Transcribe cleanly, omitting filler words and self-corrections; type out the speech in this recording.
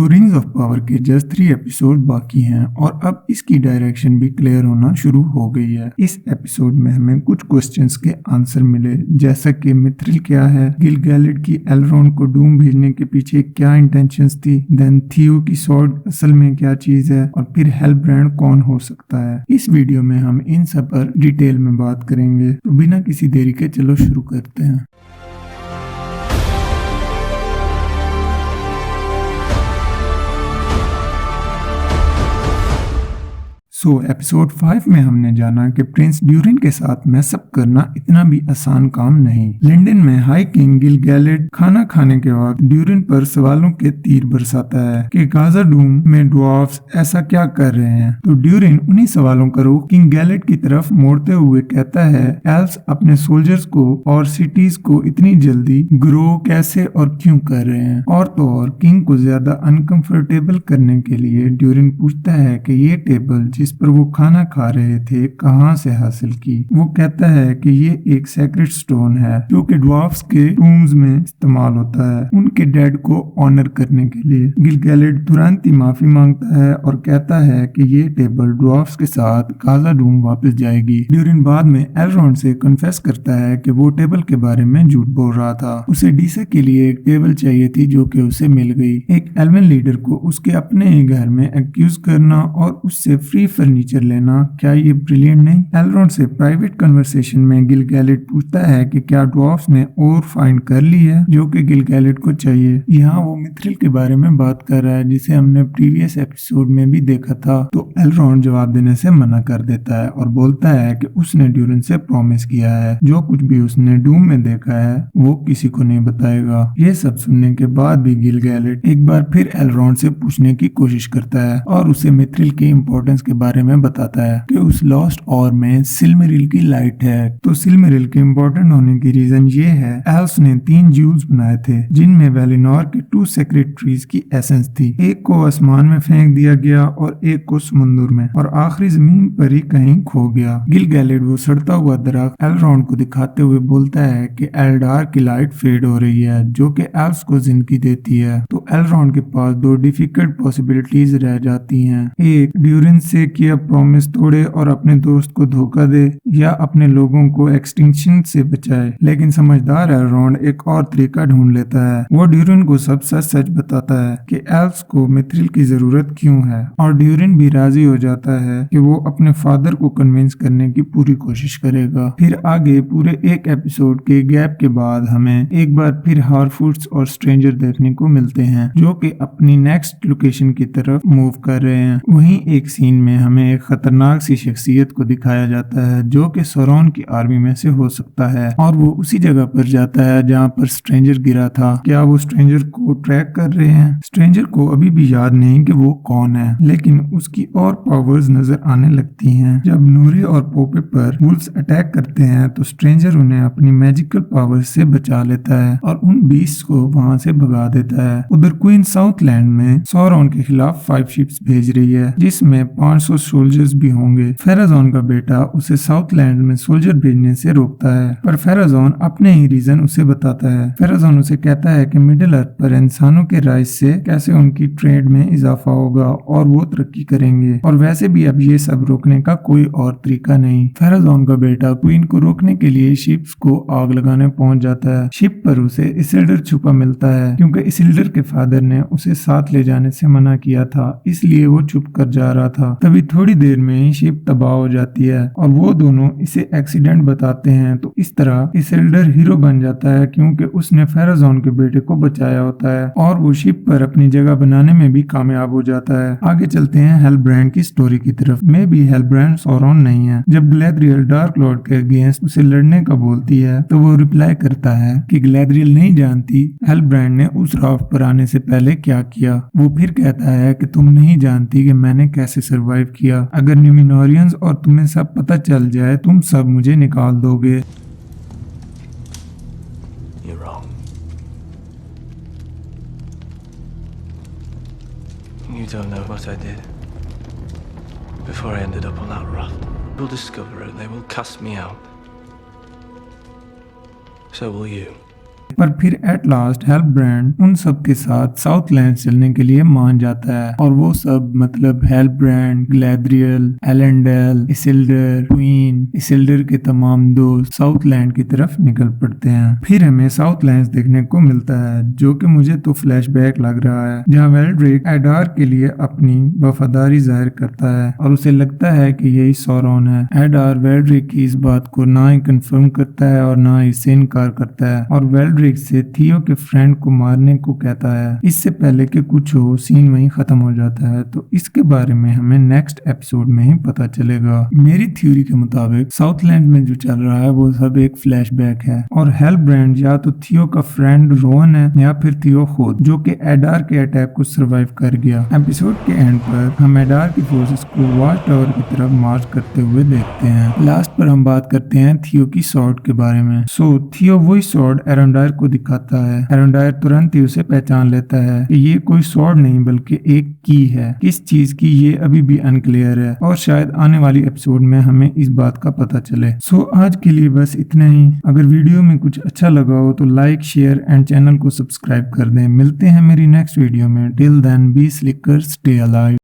Rings of power के just 3 episode बाकी हैं और अब इसकी डायरेक्शन भी क्लियर होना शुरू हो गई है। इस एपिसोड में हमें कुछ क्वेश्चंस के आंसर मिले, जैसा कि मिथ्रिल क्या है, गिल-गैलेड की एलरॉन्ड को डूम भेजने के पीछे क्या इंटेंशंस थी, देन थियो की स्वॉर्ड असल में क्या चीज है, और फिर हेलब्रांड कौन हो सकता है। इस वीडियो में हम इन सब पर डिटेल में बात करेंगे, तो बिना किसी देरी के चलो शुरू करते हैं। एपिसोड 5 में हमने जाना कि प्रिंस ड्यूरिन के साथ मैसअप करना इतना भी आसान काम नहीं। लिंडन में हाई किंग गिल-गैलेड खाना खाने के वक्त ड्यूरिन पर सवालों के तीर बरसाता है कि गाजा डूम में ड्वार्फ्स ऐसा क्या कर रहे हैं, तो ड्यूरिन उन्हीं सवालों का रुख किंग गैलेड की तरफ मोड़ते हुए कहता है, एल्व्स अपने सोल्जर्स को और सिटीज को इतनी जल्दी ग्रो कैसे और क्यों कर रहे हैं। और तो और किंग को ज्यादा अनकंफर्टेबल करने के लिए ड्यूरिन पूछता है कि ये टेबल जिस पर वो खाना खा रहे थे कहां से हासिल की। वो कहता है कि ये एक सेक्रेट स्टोन है जो कि ड्वार्फ्स के टूम्स में इस्तेमाल होता है उनके डेड को ऑनर करने के लिए। गिल-गैलेड तुरंत ही माफी मांगता है और कहता है कि ये टेबल ड्वार्फ्स के साथ गाजा डूम वापस जाएगी। ड्यूरिन बाद में एलरॉन्ड से कन्फेस करता है कि वो टेबल के बारे में झूठ बोल रहा था। उसे डीसा के लिए एक टेबल चाहिए थी जो कि उसे मिल गई। एक एल्वन लीडर को उसके अपने ही घर में एक्यूज करना और उससे फ्री फर्नीचर लेना, क्या ये ब्रिलियंट नहीं। एलरॉन्ड से प्राइवेट कन्वर्सेशन में गिल-गैलेड पूछता है कि क्या ड्वार्फ्स ने और फाइंड कर ली है जो कि गिल-गैलेड को चाहिए। यहाँ वो मिथ्रिल के बारे में बात कर रहा है जिसे हमने प्रीवियस एपिसोड में भी देखा था, तो एलरॉन्ड जवाब देने से मना कर देता है और बोलता है कि उसने ड्यूरिन से प्रॉमिस किया है जो कुछ भी उसने डूम में देखा है वो किसी को नहीं बताएगा। ये सब सुनने के बाद भी गिल-गैलेड एक बार फिर एलरॉन्ड से पूछने की कोशिश करता है और उसे मिथ्रिल की इम्पोर्टेंस के बारे में बताता है कि उस लॉस्ट ऑर में सिल्मरिल की लाइट है। तो सिल्मरिल के इम्पोर्टेंट होने की रीजन ये है, एल्व्स ने 3 ज्यूल्स बनाए थे जिनमें वेलिनोर के 2 सेक्रेट ट्रीज की एसेंस थी। एक को आसमान में फेंक दिया गया और एक को समुद्र में, और आखिरी जमीन पर ही कहीं खो गया। गिल-गैलेड वो सड़ता हुआ दरख्त एलरॉन्ड को दिखाते हुए बोलता है कि एल्डार की लाइट फेड हो रही है जो कि एल्व्स को जिंदगी देती है। तो एलरॉन्ड के पास 2 डिफिकल्ट पॉसिबिलिटीज रह जाती हैं, एक ड्यूरिन से किया प्रॉमिस तोड़े और अपने दोस्त को धोखा दे, या अपने लोगों को एक्सटिंक्शन से बचाए। लेकिन समझदार एलरॉन्ड एक और तरीका ढूंढ लेता है। वो ड्यूरिन को सब सच बताता है कि एल्व्स को मिथ्रिल की जरूरत क्यों है, और ड्यूरिन भी राजी हो जाता है कि वो अपने फादर को कन्विंस करने की पूरी कोशिश करेगा। फिर आगे पूरे एक एपिसोड के गैप के बाद हमें एक बार फिर हारफूट्स और स्ट्रेंजर देखने को मिलते हैं जो कि अपनी नेक्स्ट लोकेशन की तरफ मूव कर रहे हैं। वहीं एक सीन में हमें एक खतरनाक सी शख्सियत को दिखाया जाता है जो कि सौरॉन की आर्मी में से हो सकता है, और वो उसी जगह पर जाता है जहाँ पर स्ट्रेंजर गिरा था। क्या वो स्ट्रेंजर को ट्रैक कर रहे हैं? स्ट्रेंजर को अभी भी याद नहीं कि वो कौन है, लेकिन उसकी और पावर्स नजर आने लगती हैं। जब नूरी और पोपे पर वुल्व्स अटैक करते हैं तो स्ट्रेंजर उन्हें अपनी मैजिकल पावर्स से बचा लेता है और उन बीस्ट को वहाँ से भगा देता है। उधर क्वीन साउथलैंड में सौरॉन के खिलाफ 5 शिप्स भेज रही है जिसमें 500 सोल्जर्स भी होंगे। फेराजोन का बेटा उसे साउथलैंड में सोल्जर भेजने से रोकता है, पर फेराजोन अपने ही रीजन उसे बताता है। फेराजोन उसे कहता है कि मिडिल अर्थ पर इंसानों के राइज से कैसे उनकी ट्रेड में इजाफा होगा और वो तरक्की करेंगे, और वैसे भी अब ये सब रोकने का कोई और तरीका नहीं। फेराजोन का बेटा क्वीन को रोकने के लिए शिप्स को आग लगाने पहुंच जाता है। शिप पर उसे इसिल्डर छुपा मिलता है क्योंकि इसिल्डर के फादर ने उसे साथ ले जाने से मना किया था, इसलिए वो छुप कर जा रहा था। तभी थोड़ी देर में ही शिप तबाह हो जाती है और वो दोनों इसे एक्सीडेंट बताते हैं। तो इस तरह इसिल्डर हीरो बन जाता है क्योंकि उसने फेराजोन के बेटे को बचाया होता है, और वो शिप पर अपनी जगह बनाने में भी कामयाब हो जाता है। आगे चलते हैं हेलब्रांड की स्टोरी की तरफ। मे भी हेलब्रांड सौरॉन नहीं है। जब ग्लैद्रियल डार्क लॉर्ड के अगेंस्ट उसे लड़ने का बोलती है तो वो रिप्लाई करता है कि ग्लैद्रियल नहीं जानती हेलब्रांड ने उस राफ्ट पर आने से पहले क्या किया। वो फिर कहता है कि तुम नहीं जानती कि मैंने कैसे सरवाइव किया। अगर न्यूमिनोरियंस और तुम्हें सब पता चल जाए तुम सब मुझे निकाल दोगे। You don't know what I did before I ended up on that raft. You'll discover it. They will cast me out. So will you. पर फिर एट लास्ट हेल्ब्रांड उन सब के साथ साउथलैंड चलने के लिए मान जाता है और वो सब मतलब हेल्ब्रांड, ग्लैद्रियल, एलेंडेल, इसिल्डर, ट्वीन, इसिल्डर के तमाम दोस्त साउथलैंड की तरफ निकल पड़ते हैं। फिर हमें साउथलैंड देखने को मिलता है जो कि मुझे तो फ्लैशबैक लग रहा है, जहाँ वेल्ड्रिक एडार के लिए अपनी वफादारी जाहिर करता है और उसे लगता है कि यही सौरॉन है। एडार वेल्ड्रिक की इस बात को ना ही कंफर्म करता है और ना ही इससे इनकार करता है और वेल्ड्रिक से थियो के फ्रेंड को मारने को कहता है। इससे पहले कि कुछ हो सीन वहीं खत्म हो जाता है, तो इसके बारे में हमें नेक्स्ट एपिसोड में ही पता चलेगा। मेरी थ्योरी के मुताबिक साउथलैंड में जो चल रहा है वो सब एक फ्लैशबैक है और हेल्ब्रांड या तो थियो का फ्रेंड रोवन है या फिर थियो खुद, जो कि एडार के अटैक को सरवाइव कर गया। एपिसोड के एंड पर हम एडार की फोर्सेस को वॉच टावर की तरफ मार्च करते हुए देखते हैं। लास्ट पर हम बात करते हैं थियो की सॉर्ड के बारे में। थियो वही सॉर्ड एरोंडायर को दिखाता है। एरोंडायर तुरंत ही उसे पहचान लेता है कि ये कोई सॉर्ड नहीं बल्कि एक की है। किस चीज की ये अभी भी अनक्लियर है और शायद आने वाली एपिसोड में हमें इस बात का पता चले। आज के लिए बस इतना ही। अगर वीडियो में कुछ अच्छा लगा हो तो लाइक, शेयर एंड चैनल को सब्सक्राइब कर दें। मिलते हैं मेरी नेक्स्ट वीडियो में। Till then be slicker, stay alive.